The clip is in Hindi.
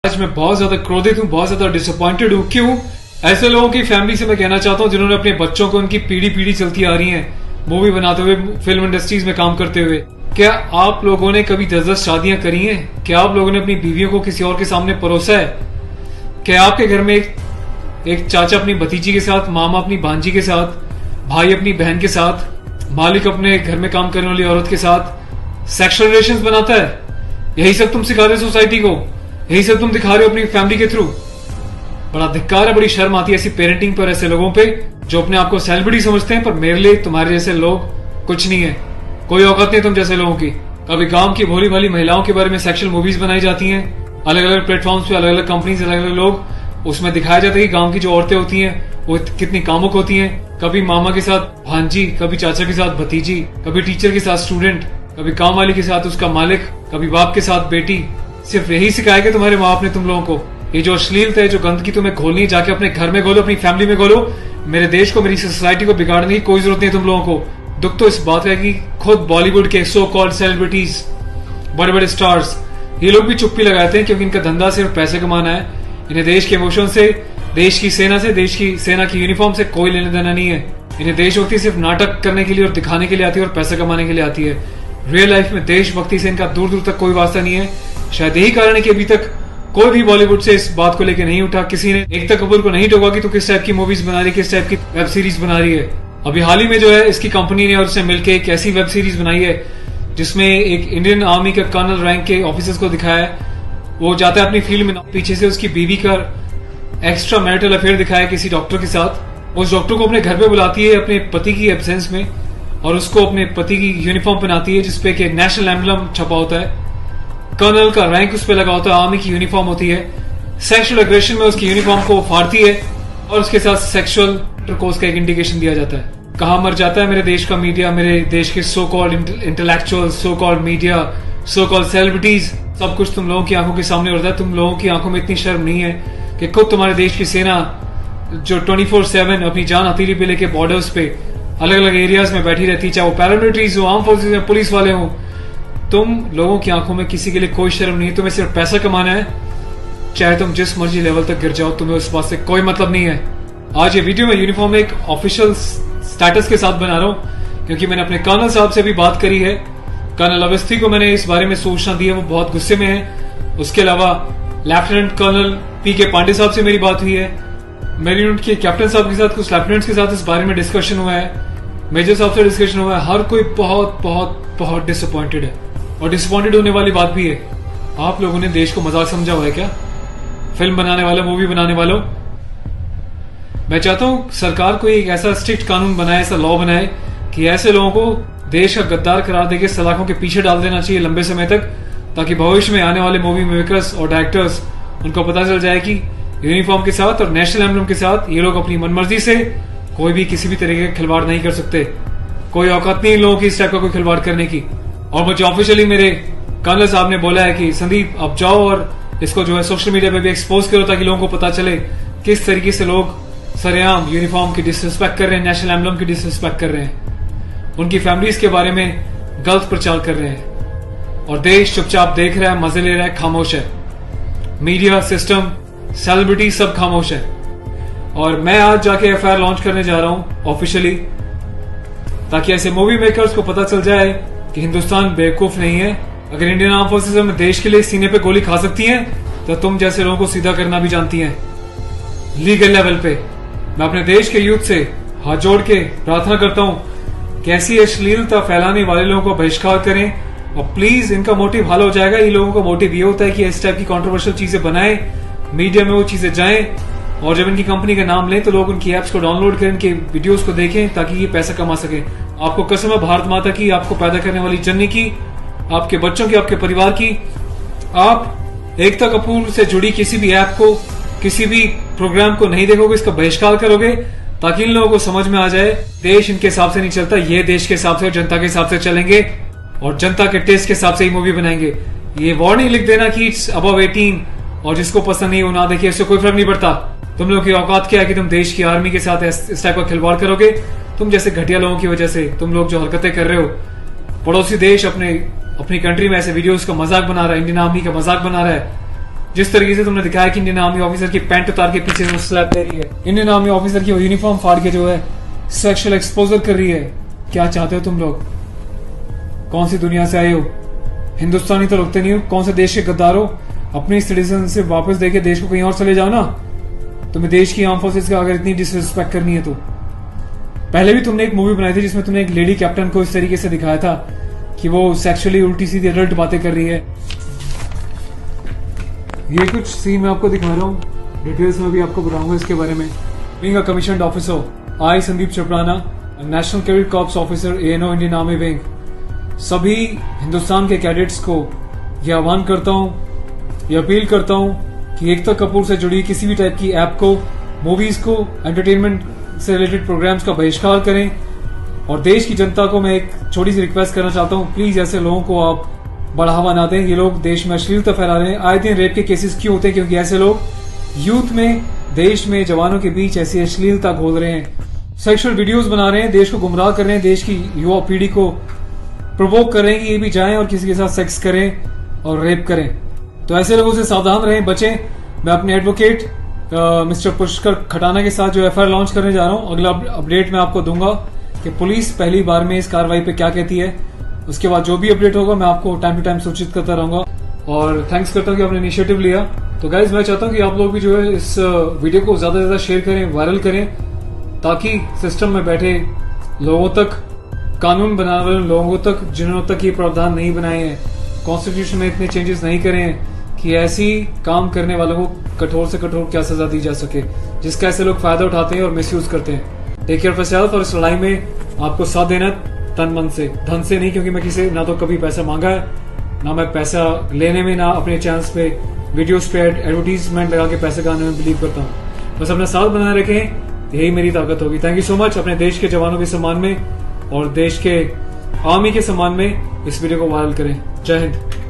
आज मैं बहुत ज्यादा क्रोधित हूँ, बहुत ज्यादा डिसअपॉइंटेड हूँ। क्यों? ऐसे लोगों की फैमिली से मैं कहना चाहता हूँ जिन्होंने अपने बच्चों को उनकी पीढ़ी पीढ़ी चलती आ रही है मूवी बनाते हुए, फिल्म इंडस्ट्रीज में काम करते हुए। क्या आप लोगों ने कभी 10-10 शादियां करी हैं? क्या आप लोगों ने अपनी बीवियों को किसी और के सामने परोसा है? क्या आपके घर में एक चाचा अपनी भतीजी के साथ, मामा अपनी भांजी के साथ, भाई अपनी बहन के साथ, मालिक अपने घर में काम करने वाली औरत के साथ सेक्सुअल रिलेशंस बनाता है? यही सब तुम सिखा रहे हो सोसाइटी को? यही सब तुम दिखा रहे हो अपनी फैमिली के थ्रू? बड़ा धिक्कार है, बड़ी शर्म आती है ऐसी पेरेंटिंग पर, ऐसे लोगों पे जो अपने आप को सेलिब्रिटी समझते हैं। पर मेरे लिए तुम्हारे जैसे लोग कुछ नहीं है, कोई औकात नहीं तुम जैसे लोगों की। कभी गांव की भोली भाली महिलाओं के बारे में सेक्सुअल मूवीज बनाई जाती हैं, अलग अलग प्लेटफॉर्म्स पे, अलग अलग कंपनीज, अलग अलग लोग। उसमें दिखाया जाता है कि गांव की जो औरतें होती हैं वो कितनी कामुक होती हैं। कभी मामा के साथ भांजी, कभी चाचा के साथ भतीजी, कभी टीचर के साथ स्टूडेंट, कभी काम वाली के साथ उसका मालिक, कभी बाप के साथ बेटी। सिर्फ यही सिखाया कि तुम्हारे माँ बाप ने तुम लोगों को? ये जो अश्लीलता है, जो गंदगी तुम्हें घोलनी है, जाके अपने घर में घोलो, अपनी फैमिली में घोलो। मेरे देश को, मेरी सोसाइटी को बिगाड़ने की कोई जरूरत नहीं है तुम लोगों को। दुख तो इस बात का है कि खुद बॉलीवुड के सो कॉल्ड सेलिब्रिटीज, बड़े बड़े स्टार्स, ये लोग भी चुप्पी लगाते हैं क्योंकि इनका धंधा सिर्फ पैसे कमाना है। इन्हें देश के इमोशन से, देश की सेना से, देश की सेना की यूनिफॉर्म से कोई लेना देना नहीं है। इन्हें देशभक्ति सिर्फ नाटक करने के लिए और दिखाने के लिए आती है और पैसा कमाने के लिए आती है। रियल लाइफ में देशभक्ति से इनका दूर दूर तक कोई वास्ता नहीं है। शायद यही कारण है कि अभी तक कोई भी बॉलीवुड से इस बात को लेकर नहीं उठा। किसी ने एकता कपूर को नहीं टोका कि तू किस टाइप की मूवीज बना रही है, किस टाइप की वेब सीरीज बना रही है। अभी हाल ही में जो है, इसकी कंपनी ने और उसने मिलकर एक ऐसी वेब सीरीज बनाई है जिसमें एक इंडियन आर्मी का कर्नल रैंक के ऑफिसर्स को दिखाया है। वो जाता है अपनी फील्ड में, पीछे से उसकी बीवी का एक्स्ट्रा मैरिटल अफेयर दिखाया है किसी डॉक्टर के साथ। उस डॉक्टर को अपने घर पे बुलाती है अपने पति की एब्सेंस में और उसको अपने पति की यूनिफॉर्म पहनाती है जिसपे कि नेशनल एम्बलम छपा होता है, कर्नल का रैंक उस पर लगा होता है, आर्मी की यूनिफॉर्म होती है। सेक्सुअल एग्रेशन में उसकी यूनिफॉर्म को फाड़ती है और उसके साथ सेक्सुअल इंटरकोर्स का एक इंडिकेशन दिया जाता है। कहां मर जाता है मेरे देश का मीडिया, मेरे देश के so called intellectual, so called media, so called celebrities. सब कुछ तुम लोगों की आंखों के सामने होता है। तुम लोगों की आंखों में इतनी शर्म नहीं है कि खुद तुम्हारे देश की सेना जो 24/7 अपनी जान हथेली पे लेके बॉर्डर्स पे अलग अलग एरियाज में बैठी रहती है, चाहे वो पैरामिलिट्रीज हो, आर्म फोर्सेज हो, पुलिस वाले हो, तुम लोगों की आंखों में किसी के लिए कोई शर्म नहीं है। तुम्हें सिर्फ पैसा कमाना है, चाहे तुम जिस मर्जी लेवल तक गिर जाओ, तुम्हें उस बात से कोई मतलब नहीं है। आज ये वीडियो में यूनिफॉर्म एक ऑफिशियल स्टेटस के साथ बना रहा हूं क्योंकि मैंने अपने कर्नल साहब से भी बात करी है। कर्नल अवस्थी को मैंने इस बारे में सूचना दी है, वो बहुत गुस्से में है। उसके अलावा लेफ्टिनेंट कर्नल पी.के. पांडे साहब से मेरी बात हुई है। मेरी यूनिट के कैप्टन साहब के साथ, कुछ लेफ्टिनेंट्स के साथ इस बारे में डिस्कशन हुआ है, मेजर साहब से डिस्कशन हुआ है। हर कोई बहुत बहुत बहुत डिसअपॉइंटेड है और डिसअपॉइंटेड होने वाली बात भी है। आप लोगों ने देश को मजाक समझा हुआ है क्या? फिल्म बनाने वालों, मूवी बनाने वालों, मैं चाहता हूं सरकार कोई एक ऐसा स्ट्रिक्ट कानून बनाए, ऐसा लॉ बनाए कि ऐसे लोगों को देश का गद्दार करार देके सलाखों के पीछे डाल देना चाहिए लंबे समय तक, ताकि भविष्य में आने वाले मूवी मेकर्स और डायरेक्टर्स उनको पता चल जाए कि यूनिफॉर्म के साथ और नेशनल एम्बलम के साथ ये लोग अपनी मनमर्जी से कोई भी किसी भी तरीके का खिलवाड़ नहीं कर सकते। कोई औकात नहीं इन लोगों की इस टाइप का कोई खिलवाड़ करने की। और मुझे ऑफिशियली मेरे कर्नल साहब ने बोला है कि संदीप अब जाओ और इसको जो है सोशल मीडिया पे भी एक्सपोज करो ताकि लोगों को पता चले किस तरीके से लोग सरेआम यूनिफॉर्म की डिसरिस्पेक्ट कर रहे हैं, नेशनल एम्बलम की डिसरिस्पेक्ट कर रहे हैं, उनकी फैमिलीज के बारे में गलत प्रचार कर रहे हैं और देश चुपचाप देख रहा है, मजे ले रहा है, खामोश है। मीडिया, सिस्टम, सेलिब्रिटी सब खामोश है। और मैं आज जाके एफआईआर लॉन्च करने जा रहा हूं ऑफिशियली, ताकि ऐसे मूवी मेकर्स को पता चल जाए कि हिंदुस्तान बेवकूफ नहीं है। अगर इंडियन आर्म फोर्सेस में देश के लिए सीने पे गोली खा सकती हैं तो तुम जैसे लोगों को सीधा करना भी जानती हैं लीगल लेवल पे। मैं अपने देश के यूथ से हाथ जोड़ के प्रार्थना करता हूं कि ऐसी अश्लीलता फैलाने वाले लोगों को बहिष्कार करें और प्लीज, इनका मोटिव हल हो जाएगा। ये लोगों का मोटिव ये होता है कि इस टाइप की कंट्रोवर्शियल चीजें बनाएं, मीडिया में वो चीजें जाएं और जब इनकी कंपनी का नाम लें तो लोग उनकी एप्स को डाउनलोड करें, इनके वीडियोस को देखें ताकि ये पैसा कमा सके। आपको कसम है भारत माता की, आपको पैदा करने वाली जननी की, आपके बच्चों की, आपके परिवार की, आप एकता कपूर से जुड़ी किसी भी ऐप को, किसी भी प्रोग्राम को नहीं देखोगे, इसका बहिष्कार करोगे ताकि इन लोगों को समझ में आ जाए देश इनके हिसाब से नहीं चलता, ये देश के हिसाब से और जनता के हिसाब से चलेंगे और जनता के टेस्ट के हिसाब से ही मूवी बनाएंगे। ये वार्निंग लिख देना कि इट्स अबव 18 और जिसको पसंद नहीं वो ना देखिए, इससे कोई फर्क नहीं पड़ता। तुम लोग की औकात क्या है कि तुम देश की आर्मी के साथ इस टाइप का खिलवाड़ करोगे? तुम जैसे घटिया लोगों की वजह से तुम लोग जो हरकतें कर रहे हो, पड़ोसी देश अपनी कंट्री में ऐसे वीडियोस का मजाक बना रहा है, इंडियन आर्मी का मजाक बना रहा है, जिस तरीके से तुमने दिखाया कि इंडियन आर्मी ऑफिसर की पैंट उतार के पीछे से स्लैप दे रही है, इंडियन आर्मी ऑफिसर की यूनिफॉर्म फाड़ के जो है सेक्सुअल एक्सपोजर कर रही है, क्या चाहते हो तुम लोग? कौन सी दुनिया से आए हो? हिंदुस्तानी तो लगते नहीं हो, कौन से देश के गद्दार हो? अपनी सिटीजन वापस देके देश को कहीं और चले जाओ ना। तुम्हें देश की आर्म फोर्सेस का अगर इतनी डिसरिस्पेक्ट करनी है तो। पहले भी तुमने एक मूवी बनाई थी जिसमें तुमने एक लेडी कैप्टन को इस तरीके से दिखाया था कि वो सेक्सुअली उल्टी सीधी एडल्ट बातें कर रही है। ये कुछ सीन मैं आपको दिखा रहा हूँ, डिटेल्स में भी आपको बताऊंगा इसके बारे में। Being a commissioned officer, I Sandeep चपराना, national cadet corps officer ANO Indian army wing, सभी हिंदुस्तान के कैडेट्स को यह आह्वान करता हूँ, यह अपील करता हूँ कि एकता कपूर से जुड़ी किसी भी टाइप की ऐप को, मूवीज को, एंटरटेनमेंट से रिलेटेड प्रोग्राम्स का बहिष्कार करें। और देश की जनता को मैं एक छोटी सी रिक्वेस्ट करना चाहता हूँ, प्लीज ऐसे लोगों को आप बढ़ावा ना दें। ये लोग देश में अश्लीलता फैला रहे हैं। आए दिन रेप के केसेस क्यों होते हैं? क्योंकि ऐसे लोग यूथ में, देश में, जवानों के बीच ऐसी अश्लीलता घोल रहे हैं, सेक्सुअल वीडियोस बना रहे हैं, देश को गुमराह कर रहे हैं, देश की युवा पीढ़ी को प्रोवोक कर रहे हैं कि ये भी जाएं और किसी के साथ सेक्स करें और रेप करें। तो ऐसे लोगों से सावधान रहें, बचें। मैं अपने एडवोकेट मिस्टर पुष्कर खटाना के साथ जो FIR लॉन्च करने जा रहा हूं, अगला अपडेट मैं आपको दूंगा कि पुलिस पहली बार में इस कार्रवाई पे क्या कहती है। उसके बाद जो भी अपडेट होगा मैं आपको टाइम टू टाइम सूचित करता रहूंगा। और थैंक्स करता हूं कि आपने इनिशिएटिव लिया। तो गाइज मैं चाहता हूं कि आप लोग भी जो है इस वीडियो को ज्यादा से ज्यादा शेयर करें, वायरल करें, ताकि सिस्टम में बैठे लोगों तक, कानून बनाने वाले लोगों तक, जिन्होंने तक ये प्रावधान नहीं बनाए हैं, कॉन्स्टिट्यूशन में इतने चेंजेस नहीं करे हैं कि ऐसी काम करने वालों को कठोर से कठोर क्या सजा दी जा सके, जिसका ऐसे लोग फायदा उठाते हैं और मिसयूज करते हैं। Take care of yourself. और इस लड़ाई में आपको साथ देना तन मन से, धन से नहीं, क्योंकि मैं किसी ना तो कभी पैसा मांगा है, ना मैं पैसा लेने में, ना अपने चैनल्स पे वीडियोस पे एडवर्टीजमेंट लगा के पैसे कमाने में बिलीव करता हूँ। बस अपना साथ बनाए रखें, यही मेरी ताकत होगी। Thank you so much. अपने देश के जवानों के सम्मान में और देश के आर्मी के सम्मान में इस वीडियो को वायरल करें। जय हिंद।